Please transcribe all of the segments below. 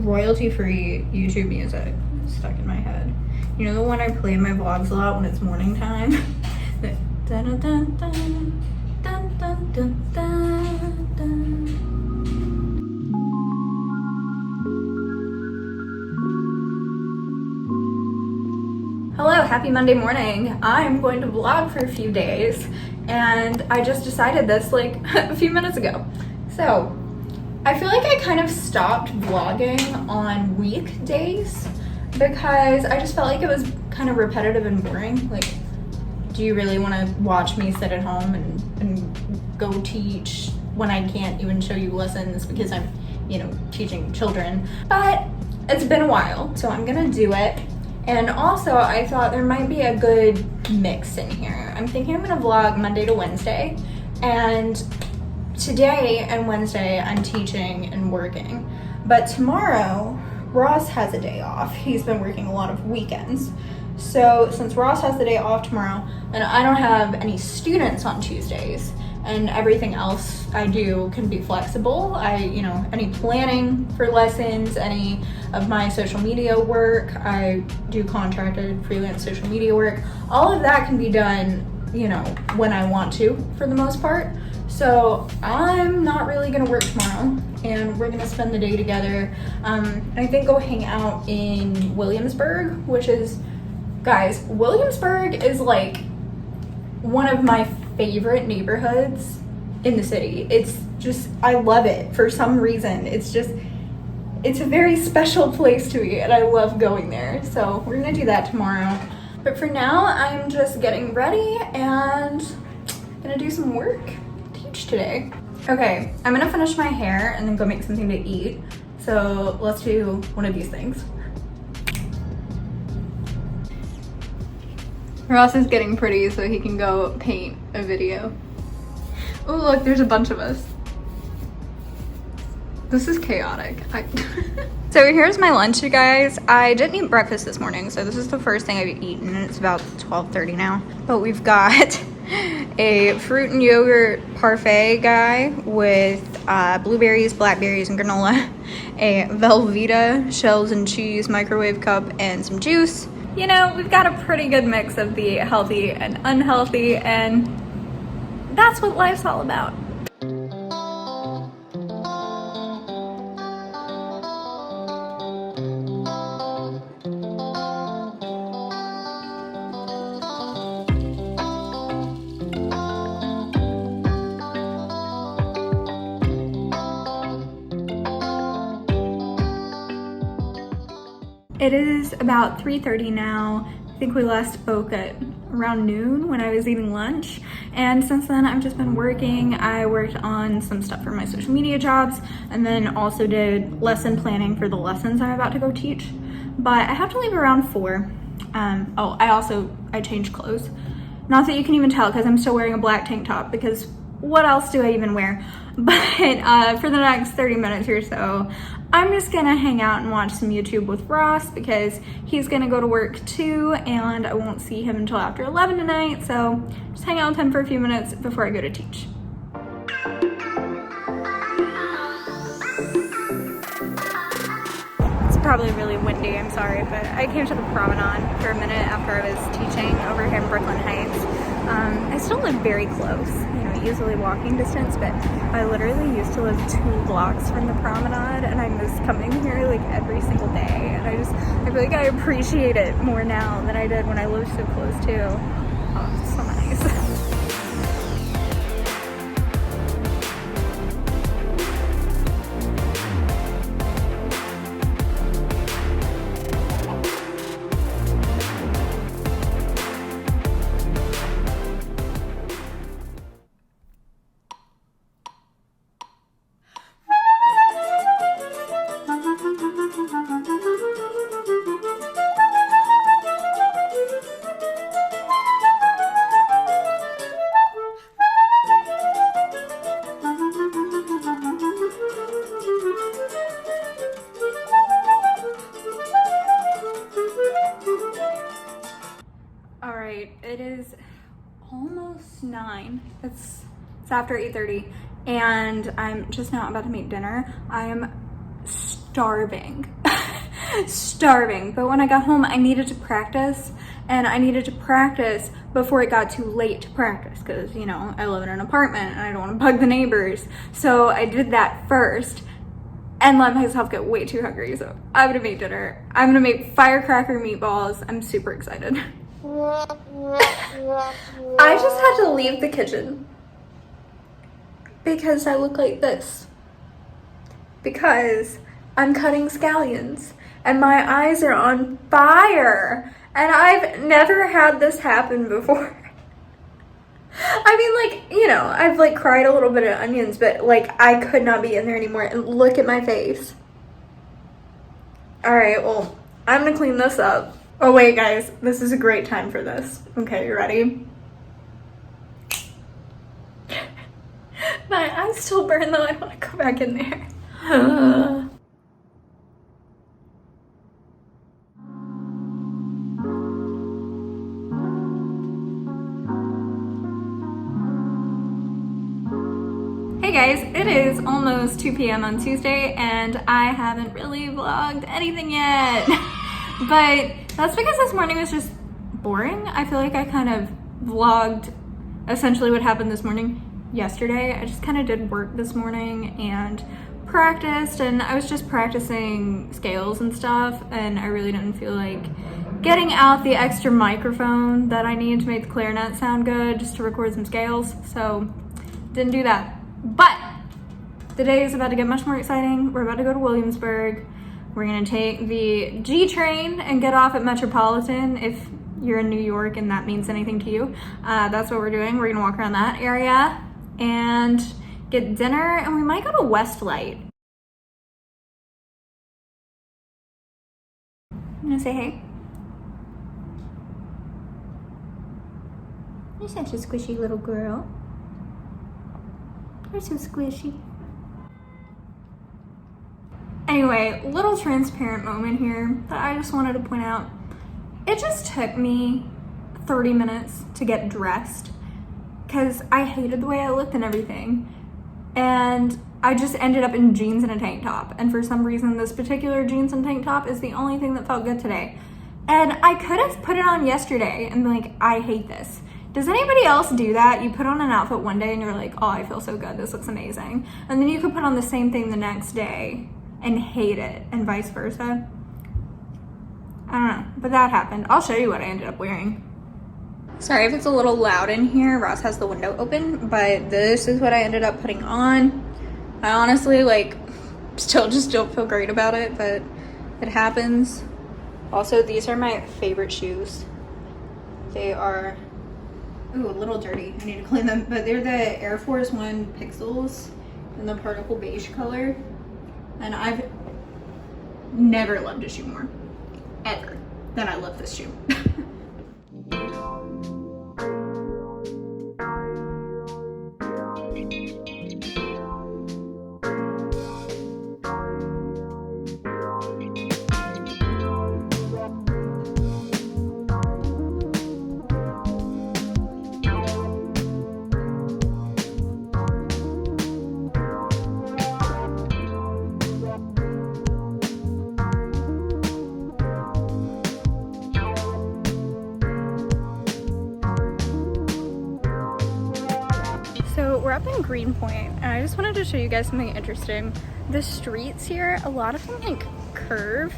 royalty-free YouTube music stuck in my head. You know the one I play in my vlogs a lot when it's morning time? The dun dun dun dun dun dun dun dun. Hello, happy Monday morning. I'm going to vlog for a few days and I just decided this like a few minutes ago. So I feel like I kind of stopped vlogging on weekdays because I just felt like it was kind of repetitive and boring. Like, do you really want to watch me sit at home and go teach when I can't even show you lessons because I'm, you know, teaching children? But it's been a while, so I'm gonna do it. And also, I thought there might be a good mix in here. I'm thinking I'm gonna vlog Monday to Wednesday, and today and Wednesday I'm teaching and working. But tomorrow, Ross has a day off. He's been working a lot of weekends. So since Ross has the day off tomorrow, and I don't have any students on Tuesdays, and everything else I do can be flexible. Any planning for lessons, any of my social media work, I do contracted freelance social media work. All of that can be done, you know, when I want to, for the most part. So I'm not really gonna work tomorrow, and we're gonna spend the day together. I think go hang out in Williamsburg, which is, guys, Williamsburg is like one of my favorite neighborhoods in the city. It's just, I love it for some reason. It's a very special place to me and I love going there. So we're gonna do that tomorrow. But for now, I'm just getting ready and gonna do some work, teach today. Okay, I'm gonna finish my hair and then go make something to eat. So let's do one of these things. Ross is getting pretty so he can go paint a video. Oh look, there's a bunch of us. This is chaotic. So here's my lunch, you guys. I didn't eat breakfast this morning, so this is the first thing I've eaten, and it's about 12:30 now. But we've got a fruit and yogurt parfait guy with blueberries, blackberries, and granola, a Velveeta shells and cheese microwave cup, and some juice. You know, we've got a pretty good mix of the healthy and unhealthy, and that's what life's all about. It is about 3:30 now. I think we last spoke at around noon when I was eating lunch. And since then I've just been working. I worked on some stuff for my social media jobs and then also did lesson planning for the lessons I'm about to go teach. But I have to leave around 4. I changed clothes. Not that you can even tell because I'm still wearing a black tank top because what else do I even wear? But for the next 30 minutes or so, I'm just gonna hang out and watch some YouTube with Ross because he's gonna go to work too and I won't see him until after 11 tonight. So just hang out with him for a few minutes before I go to teach. It's probably really windy, I'm sorry, but I came to the promenade for a minute after I was teaching over here in Brooklyn Heights. I still live very close, you know, easily walking distance, but I literally used to live 2 blocks from the promenade and I miss coming here like every single day, and I feel like I appreciate it more now than I did when I lived so close too. Oh, it's so nice. It is almost 9. It's after 8:30 and I'm just now about to make dinner. I am starving. Starving. But when I got home, I needed to practice, and I needed to practice before it got too late to practice because, you know, I live in an apartment and I don't want to bug the neighbors. So I did that first and let myself get way too hungry. So I'm gonna make dinner. I'm gonna make firecracker meatballs. I'm super excited. I just had to leave the kitchen because I look like this. Because I'm cutting scallions and my eyes are on fire. And I've never had this happen before. I mean, like, you know, I've like cried a little bit of onions, but like I could not be in there anymore. And look at my face. All right, well, I'm gonna clean this up. Oh wait, guys, this is a great time for this. Okay, you ready? My eyes still burn though. I don't want to go back in there. Hey guys, it is almost 2 p.m. on Tuesday and I haven't really vlogged anything yet. But that's because this morning was just boring. I feel like I kind of vlogged essentially what happened this morning yesterday. I just kind of did work this morning and practiced, and I was just practicing scales and stuff, and I really didn't feel like getting out the extra microphone that I need to make the clarinet sound good just to record some scales, so didn't do that. But the day is about to get much more exciting. We're about to go to Williamsburg. We're gonna take the G train and get off at Metropolitan if you're in New York and that means anything to you. That's what we're doing. We're gonna walk around that area and get dinner, and we might go to Westlight. I'm gonna say hey. You're such a squishy little girl. You're so squishy. Anyway, little transparent moment here that I just wanted to point out. It just took me 30 minutes to get dressed because I hated the way I looked and everything. And I just ended up in jeans and a tank top. And for some reason, this particular jeans and tank top is the only thing that felt good today. And I could have put it on yesterday and been like, I hate this. Does anybody else do that? You put on an outfit one day and you're like, oh, I feel so good. This looks amazing. And then you could put on the same thing the next day and hate it, and vice versa. I don't know, but that happened. I'll show you what I ended up wearing. Sorry if it's a little loud in here. Ross has the window open, but this is what I ended up putting on. I honestly, like, still just don't feel great about it, but it happens. Also, these are my favorite shoes. They are, ooh, a little dirty. I need to clean them, but they're the Air Force One Pixels in the particle beige color. And I've never loved a shoe more, ever, than I love this shoe. We're up in Greenpoint, and I just wanted to show you guys something interesting. The streets here, a lot of them like curve,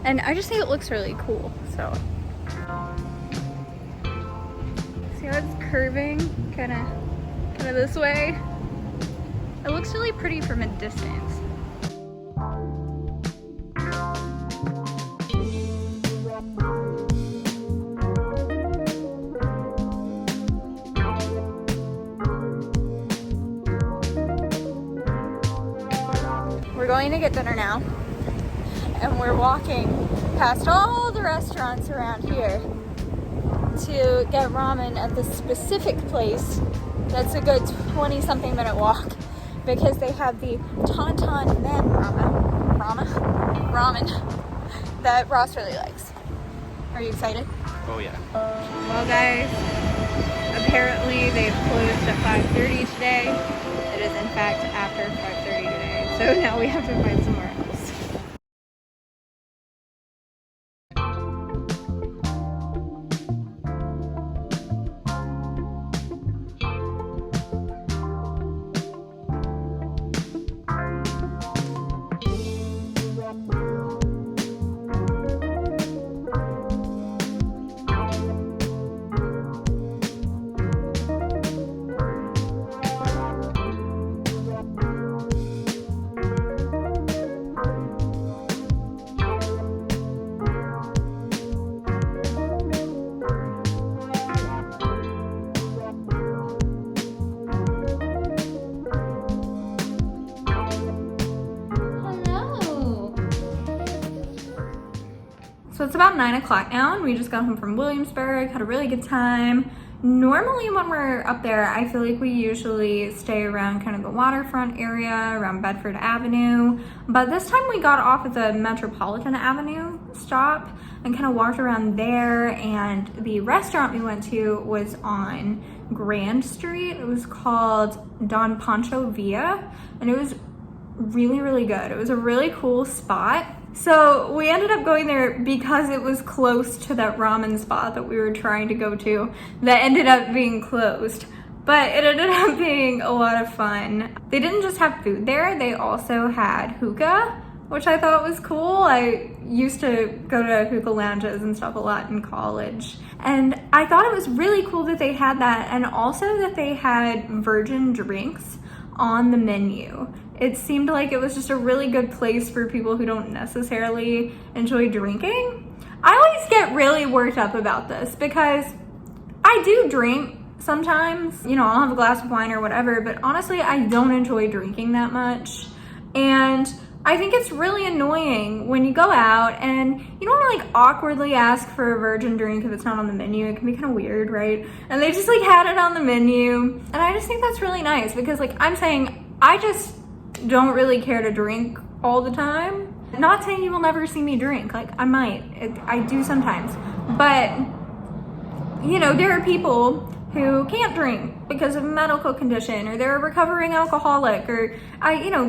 and I just think it looks really cool. So see how it's curving, kind of this way. It looks really pretty from a distance. We're going to get dinner now, and we're walking past all the restaurants around here to get ramen at this specific place that's a good 20-something minute walk because they have the Tauntaun Men ramen that Ross really likes. Are you excited? Oh yeah. Well guys, apparently they've closed at 5:30 today. It is in fact after 5:30 today. So now we have to find somewhere else. it's about 9 o'clock now, and we just got home from Williamsburg, had a really good time. Normally when we're up there, I feel like we usually stay around kind of the waterfront area, around Bedford Avenue. But this time we got off at the Metropolitan Avenue stop and kind of walked around there. And the restaurant we went to was on Grand Street. It was called Don Pancho Villa, and it was really, really good. It was a really cool spot. So we ended up going there because it was close to that ramen spot that we were trying to go to that ended up being closed. But it ended up being a lot of fun. They didn't just have food there, they also had hookah, which I thought was cool. I used to go to hookah lounges and stuff a lot in college. And I thought it was really cool that they had that, and also that they had virgin drinks on the menu. It seemed like it was just a really good place for people who don't necessarily enjoy drinking. I always get really worked up about this because I do drink sometimes. You know, I'll have a glass of wine or whatever, but honestly, I don't enjoy drinking that much. And I think it's really annoying when you go out and you don't want to like awkwardly ask for a virgin drink if it's not on the menu. It can be kind of weird, right? And they just like had it on the menu. And I just think that's really nice because like I'm saying, I just don't really care to drink all the time. Not saying you will never see me drink, like I might, I do sometimes. But, you know, there are people who can't drink because of a medical condition, or they're a recovering alcoholic, or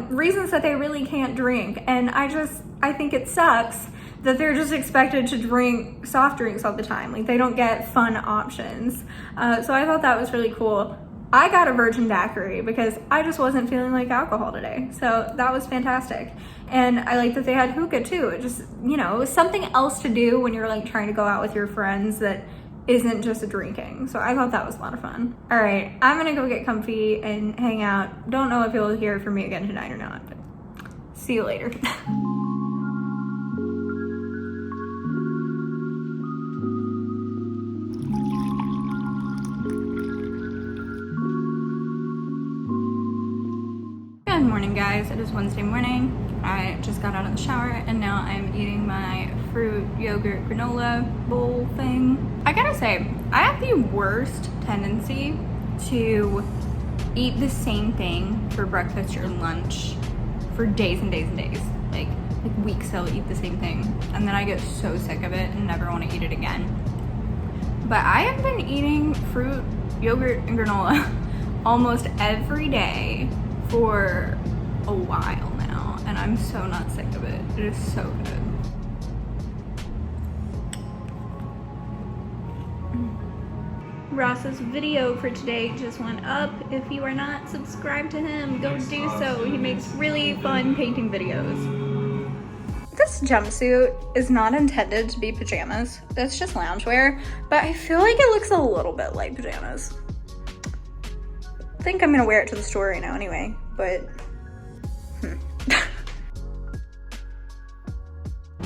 reasons that they really can't drink. And I think it sucks that they're just expected to drink soft drinks all the time. Like they don't get fun options. So I thought that was really cool. I got a virgin daiquiri because I just wasn't feeling like alcohol today. So that was fantastic. And I like that they had hookah too. It just, it was something else to do when you're like trying to go out with your friends that isn't just drinking. So I thought that was a lot of fun. All right, I'm gonna go get comfy and hang out. Don't know if you'll hear from me again tonight or not, but see you later. Good morning, guys. It is Wednesday morning. I just got out of the shower and now I'm eating my fruit yogurt granola bowl thing. I gotta say, I have the worst tendency to eat the same thing for breakfast or lunch for days and days and days. Like weeks I'll eat the same thing and then I get so sick of it and never want to eat it again. But I have been eating fruit, yogurt, and granola almost every day for a while now, and I'm so not sick of it. It is so good. Ross's video for today just went up. If you are not subscribed to him, go do so. He makes really fun painting videos. This jumpsuit is not intended to be pajamas. It's just loungewear, but I feel like it looks a little bit like pajamas. I think I'm gonna wear it to the store right now anyway, but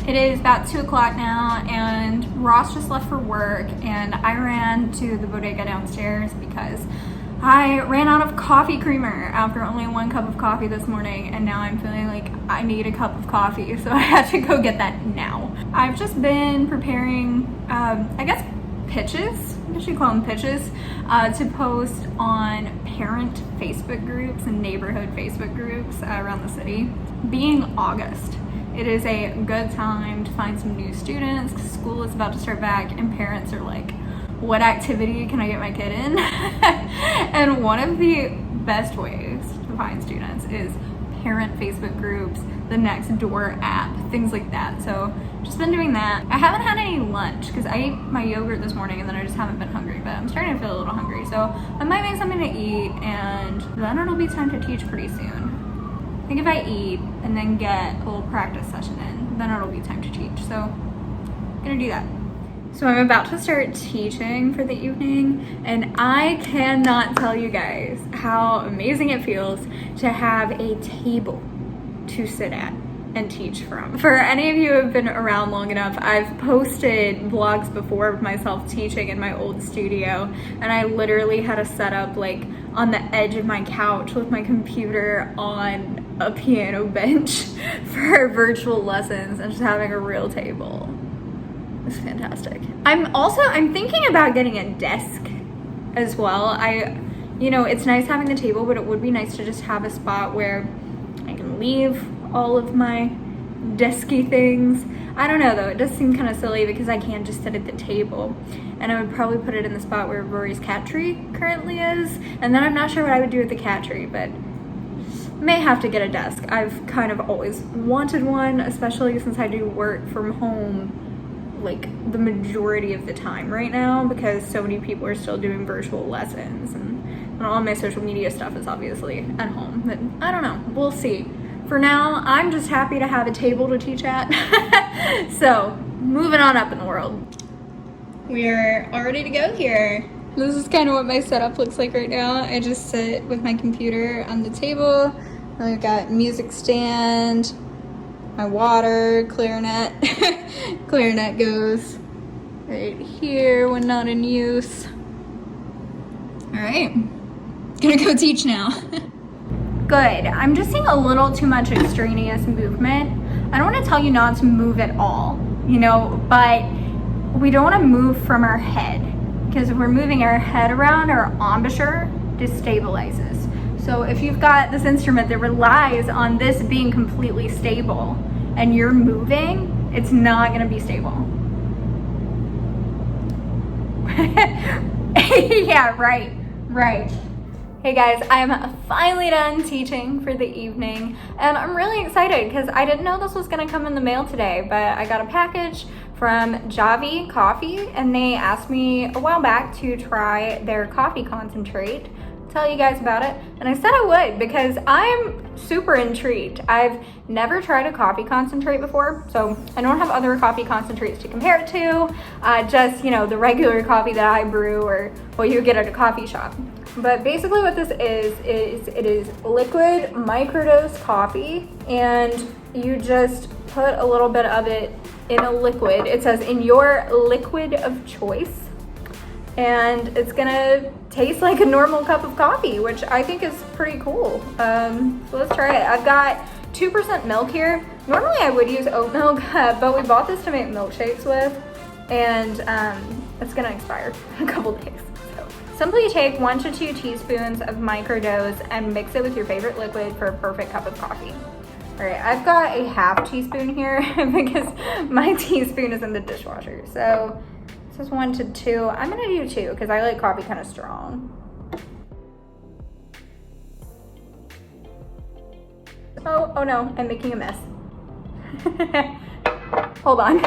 It is about 2 o'clock now and Ross just left for work and I ran to the bodega downstairs because I ran out of coffee creamer after only 1 cup of coffee this morning, and now I'm feeling like I need a cup of coffee, so I had to go get that now. I've just been preparing, I guess pitches, I guess you call them pitches, to post on parent Facebook groups and neighborhood Facebook groups around the city. Being August, it is a good time to find some new students. School is about to start back and parents are like, what activity can I get my kid in? And one of the best ways to find students is parent Facebook groups, the Nextdoor app, things like that. So just been doing that. I haven't had any lunch because I ate my yogurt this morning and then I just haven't been hungry, but I'm starting to feel a little hungry. So I might make something to eat and then it'll be time to teach pretty soon. I think if I eat and then get a little practice session in, then it'll be time to teach. So I'm gonna do that. So I'm about to start teaching for the evening and I cannot tell you guys how amazing it feels to have a table to sit at and teach from. For any of you who have been around long enough, I've posted vlogs before of myself teaching in my old studio, and I literally had a setup like on the edge of my couch with my computer on a piano bench for virtual lessons and just having a real table. It's fantastic. I'm thinking about getting a desk as well. You know, it's nice having the table, but it would be nice to just have a spot where I can leave all of my desky things. I don't know though, it does seem kind of silly because I can't just sit at the table. And I would probably put it in the spot where Rory's cat tree currently is. And then I'm not sure what I would do with the cat tree, but may have to get a desk. I've kind of always wanted one, especially since I do work from home like the majority of the time right now because so many people are still doing virtual lessons and all my social media stuff is obviously at home. But I don't know, we'll see. For now, I'm just happy to have a table to teach at. So, moving on up in the world. We're all ready to go here. This is kind of what my setup looks like right now. I just sit with my computer on the table. I've got music stand, my water, clarinet. Clarinet goes right here when not in use. All right, gonna go teach now. Good. I'm just seeing a little too much extraneous movement. I don't want to tell you not to move at all, you know, but we don't want to move from our head because if we're moving our head around, our embouchure destabilizes. So if you've got this instrument that relies on this being completely stable and you're moving, it's not going to be stable. Yeah, right. Hey guys, I'm finally done teaching for the evening and I'm really excited because I didn't know this was gonna come in the mail today, but I got a package from Javi Coffee and they asked me a while back to try their coffee concentrate, tell you guys about it, and I said I would because I'm super intrigued. I've never tried a coffee concentrate before, so I don't have other coffee concentrates to compare it to, just, you know, the regular coffee that I brew or what you get at a coffee shop. But basically what this is it is liquid microdose coffee and you just put a little bit of it in a liquid. It says in your liquid of choice and it's gonna taste like a normal cup of coffee, which I think is pretty cool. So let's try it. I've got 2% milk here. Normally I would use oat milk, but we bought this to make milkshakes with and it's gonna expire in a couple days. Simply take 1 to 2 teaspoons of microdose and mix it with your favorite liquid for a perfect cup of coffee. All right, I've got a half teaspoon here because my teaspoon is in the dishwasher. So this is 1 to 2. I'm gonna do 2 because I like coffee kind of strong. Oh no, I'm making a mess. Hold on.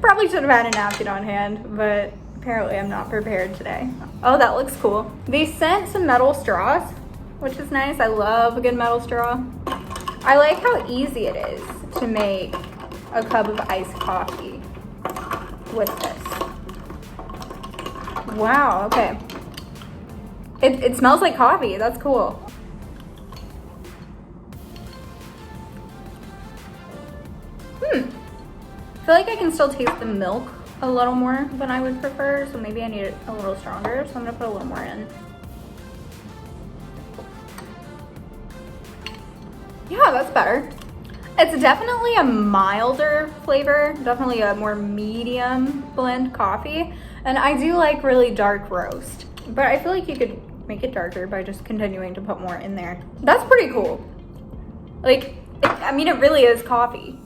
Probably should have had a napkin on hand, but apparently I'm not prepared today. Oh, that looks cool. They sent some metal straws, which is nice. I love a good metal straw. I like how easy it is to make a cup of iced coffee with this. Wow, okay. It smells like coffee, that's cool. I feel like I can still taste the milk a little more than I would prefer, so maybe I need it a little stronger, so I'm gonna put a little more in. Yeah, that's better. It's definitely a milder flavor, definitely a more medium blend coffee, and I do like really dark roast, but I feel like you could make it darker by just continuing to put more in there. That's pretty cool. Like, I mean, it really is coffee.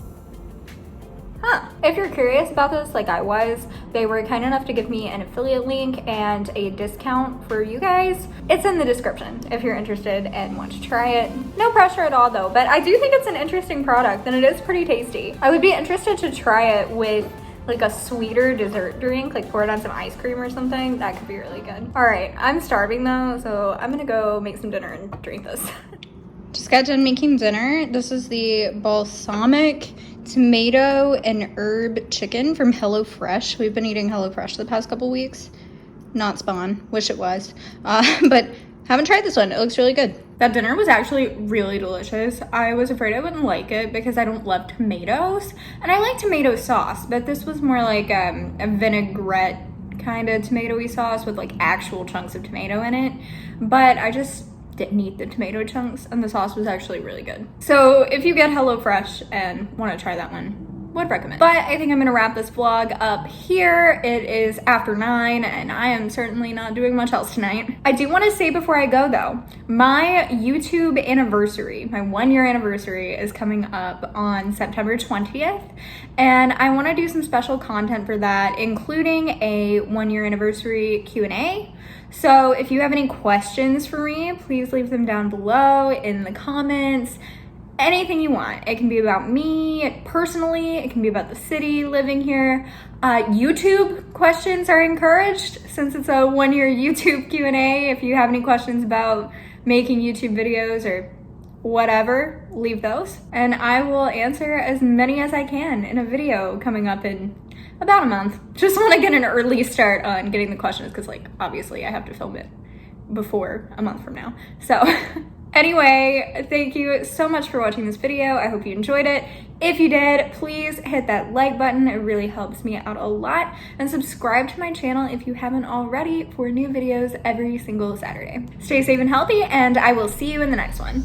Huh. If you're curious about this, like I was, they were kind enough to give me an affiliate link and a discount for you guys. It's in the description if you're interested and want to try it. No pressure at all though, but I do think it's an interesting product and it is pretty tasty. I would be interested to try it with like a sweeter dessert drink, like pour it on some ice cream or something. That could be really good. All right, I'm starving though, so I'm gonna go make some dinner and drink this. Just got done making dinner. This is the balsamic tomato and herb chicken from HelloFresh. We've been eating HelloFresh the past couple weeks. Not Spawn, wish it was. But haven't tried this one. It looks really good. That dinner was actually really delicious. I was afraid I wouldn't like it because I don't love tomatoes. And I like tomato sauce, but this was more like a vinaigrette kind of tomatoey sauce with like actual chunks of tomato in it. But I just didn't eat the tomato chunks and the sauce was actually really good. So if you get HelloFresh and want to try that one, would recommend. But I think I'm gonna wrap this vlog up here. It is after 9 and I am certainly not doing much else tonight. I do want to say before I go though, my YouTube anniversary, my 1-year anniversary is coming up on September 20th, and I want to do some special content for that, including a 1-year anniversary Q&A. So if you have any questions for me, please leave them down below in the comments. Anything you want. It can be about me personally, it can be about the city, living here. YouTube questions are encouraged since it's a 1-year YouTube Q&A. If you have any questions about making YouTube videos or whatever, leave those. And I will answer as many as I can in a video coming up in about a month. Just want to get an early start on getting the questions because, like, obviously I have to film it before a month from now. So anyway, thank you so much for watching this video. I hope you enjoyed it. If you did, please hit that like button. It really helps me out a lot. And subscribe to my channel if you haven't already for new videos every single Saturday. Stay safe and healthy, and I will see you in the next one.